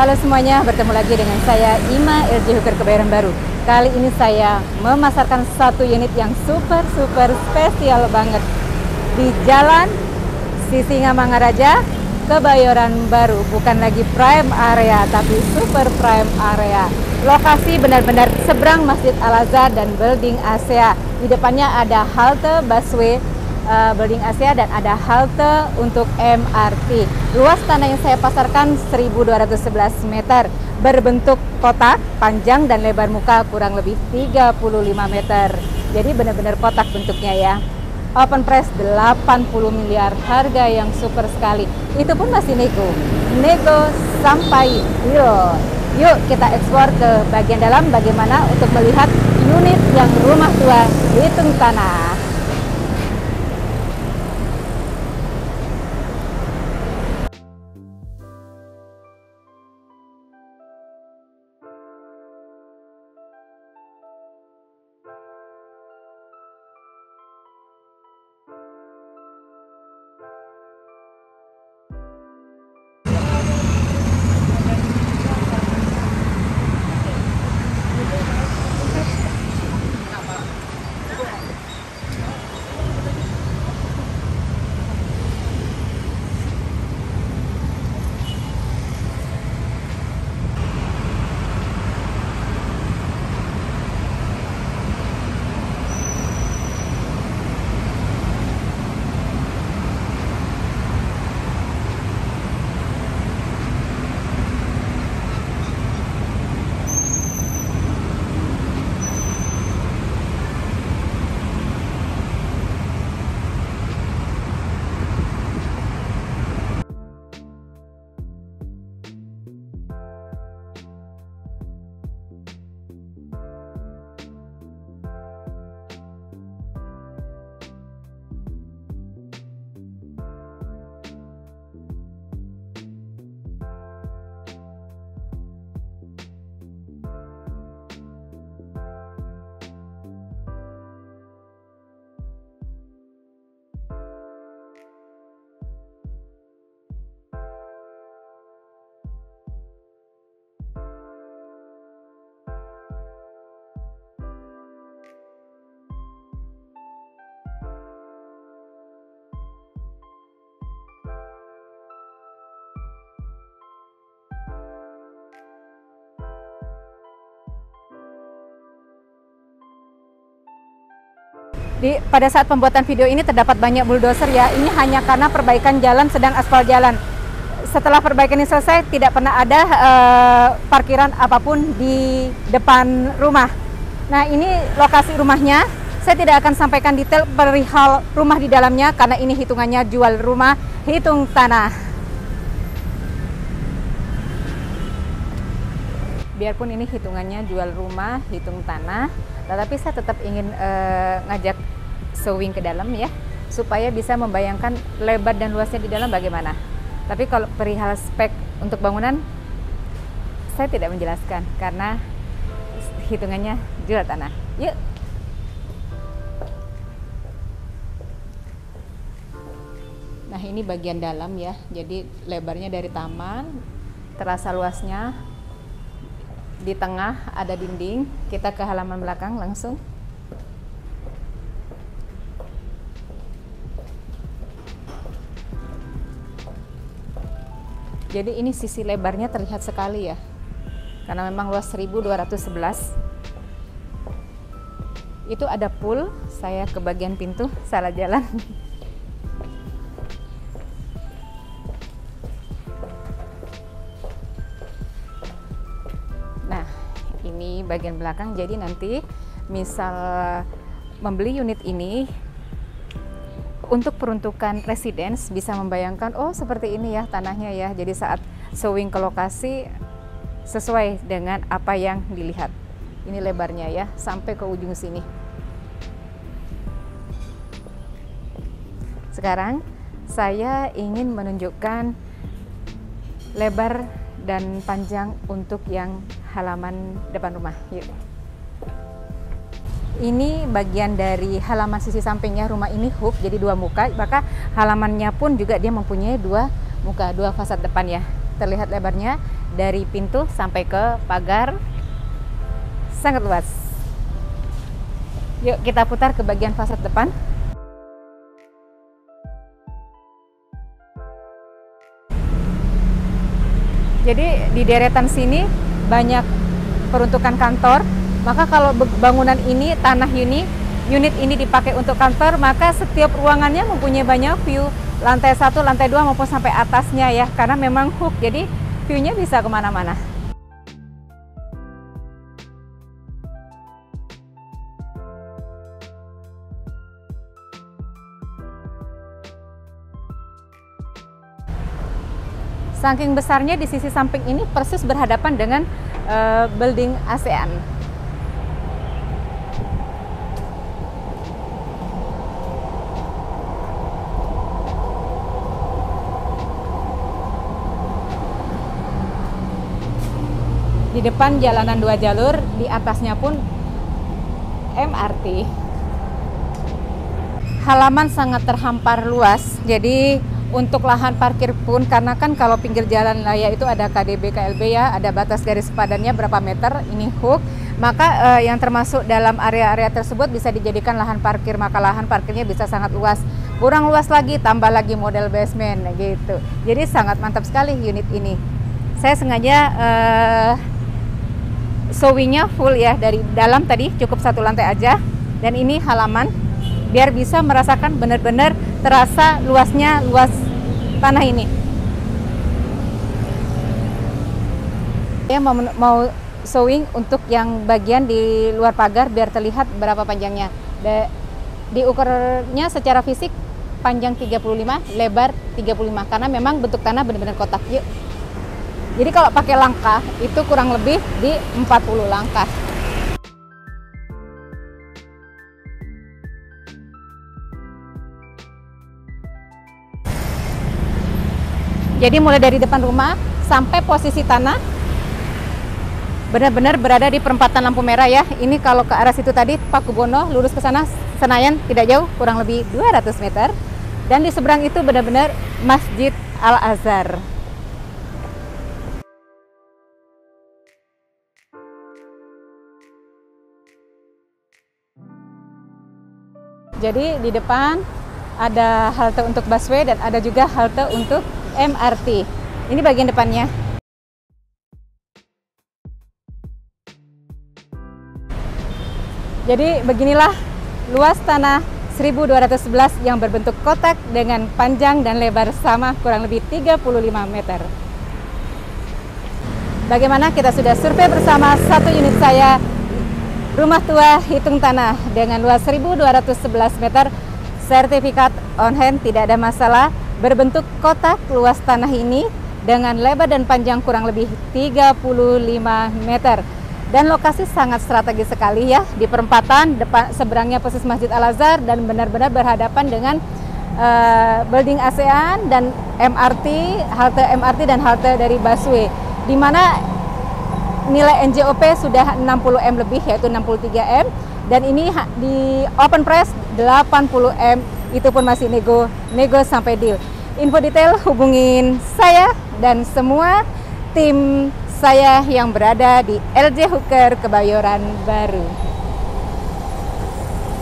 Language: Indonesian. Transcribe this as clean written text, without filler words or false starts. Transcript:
Halo semuanya, bertemu lagi dengan saya Ima RJ Hooker Kebayoran Baru. Kali ini saya memasarkan satu unit yang super spesial banget di Jalan Sisingamangaraja, Kebayoran Baru. Bukan lagi prime area, tapi super prime area. Lokasi benar-benar seberang Masjid Al-Azhar dan Building Asia. Di depannya ada halte busway Building Asia dan ada halte untuk MRT. Luas tanah yang saya pasarkan 1211 meter, berbentuk kotak, panjang dan lebar muka kurang lebih 35 meter. Jadi benar-benar kotak bentuknya ya. Open price 80 miliar, harga yang super sekali. Itu pun masih nego sampai deal. Yuk kita eksplor ke bagian dalam bagaimana untuk melihat unit yang rumah tua hitung tanah. Pada saat pembuatan video ini terdapat banyak bulldozer ya. Ini hanya karena perbaikan jalan, sedang aspal jalan. Setelah perbaikan ini selesai, tidak pernah ada parkiran apapun di depan rumah. Nah, ini lokasi rumahnya. Saya tidak akan sampaikan detail perihal rumah di dalamnya karena ini hitungannya jual rumah, hitung tanah. Biarpun ini hitungannya jual rumah, hitung tanah, tetapi saya tetap ingin ngajak showing ke dalam ya, supaya bisa membayangkan lebar dan luasnya di dalam bagaimana. Tapi kalau perihal spek untuk bangunan, saya tidak menjelaskan karena hitungannya jual tanah. Yuk. Nah, ini bagian dalam ya, jadi lebarnya dari taman, terasa luasnya. Di tengah ada dinding, kita ke halaman belakang langsung. Jadi ini sisi lebarnya terlihat sekali ya, karena memang luas 1211. Itu ada pool, saya ke bagian pintu, salah jalan. Ini bagian belakang, jadi nanti misal membeli unit ini untuk peruntukan residence bisa membayangkan, oh seperti ini ya tanahnya ya. Jadi saat showing ke lokasi sesuai dengan apa yang dilihat. Ini lebarnya ya, sampai ke ujung sini. Sekarang saya ingin menunjukkan lebar dan panjang untuk yang halaman depan rumah. Yuk. Ini bagian dari halaman sisi sampingnya. Rumah ini hook, jadi dua muka, maka halamannya pun juga dia mempunyai dua muka, dua fasad depan ya. Terlihat lebarnya. dari pintu sampai ke pagar, sangat luas. Yuk kita putar ke bagian fasad depan. Jadi di deretan sini banyak peruntukan kantor, maka kalau bangunan ini, tanah unit ini dipakai untuk kantor, maka setiap ruangannya mempunyai banyak view, lantai 1, lantai 2 maupun sampai atasnya ya, karena memang hook, jadi view-nya bisa kemana-mana. Saking besarnya di sisi samping ini persis berhadapan dengan building ASEAN. Di depan jalanan 2 jalur, di atasnya pun MRT. Halaman sangat terhampar luas, jadi untuk lahan parkir pun, karena kan kalau pinggir jalan raya itu ada KDB, KLB ya, ada batas garis padannya berapa meter, ini hook, maka yang termasuk dalam area-area tersebut bisa dijadikan lahan parkir, maka lahan parkirnya bisa sangat luas. Kurang luas lagi, tambah lagi model basement gitu. Jadi sangat mantap sekali unit ini. Saya sengaja showingnya full ya, dari dalam tadi cukup 1 lantai aja, dan ini halaman, biar bisa merasakan benar-benar terasa luas tanah ini. Saya mau showing untuk yang bagian di luar pagar biar terlihat berapa panjangnya. Di ukurnya secara fisik panjang 35, lebar 35, karena memang bentuk tanah benar-benar kotak. Yuk. Jadi kalau pakai langkah itu kurang lebih di 40 langkah. Jadi mulai dari depan rumah sampai posisi tanah benar-benar berada di perempatan lampu merah ya. Ini kalau ke arah situ tadi Pakubono, lurus ke sana Senayan tidak jauh, kurang lebih 200 meter. Dan di seberang itu benar-benar Masjid Al-Azhar. Jadi di depan ada halte untuk busway dan ada juga halte untuk MRT. Ini bagian depannya. Jadi beginilah luas tanah 1211 yang berbentuk kotak dengan panjang dan lebar sama kurang lebih 35 meter. Bagaimana, kita sudah survei bersama satu unit saya, rumah tua hitung tanah dengan luas 1211 meter, sertifikat on hand, tidak ada masalah. Berbentuk kotak, luas tanah ini dengan lebar dan panjang kurang lebih 35 meter. Dan lokasi sangat strategis sekali ya, di perempatan, depan seberangnya persis Masjid Al-Azhar dan benar-benar berhadapan dengan building ASEAN dan MRT, halte MRT dan halte dari busway, di mana nilai NJOP sudah 60M lebih, yaitu 63M, dan ini di open price 80M, itu pun masih nego sampai deal. Info detail hubungin saya dan semua tim saya yang berada di LJ Hooker Kebayoran Baru.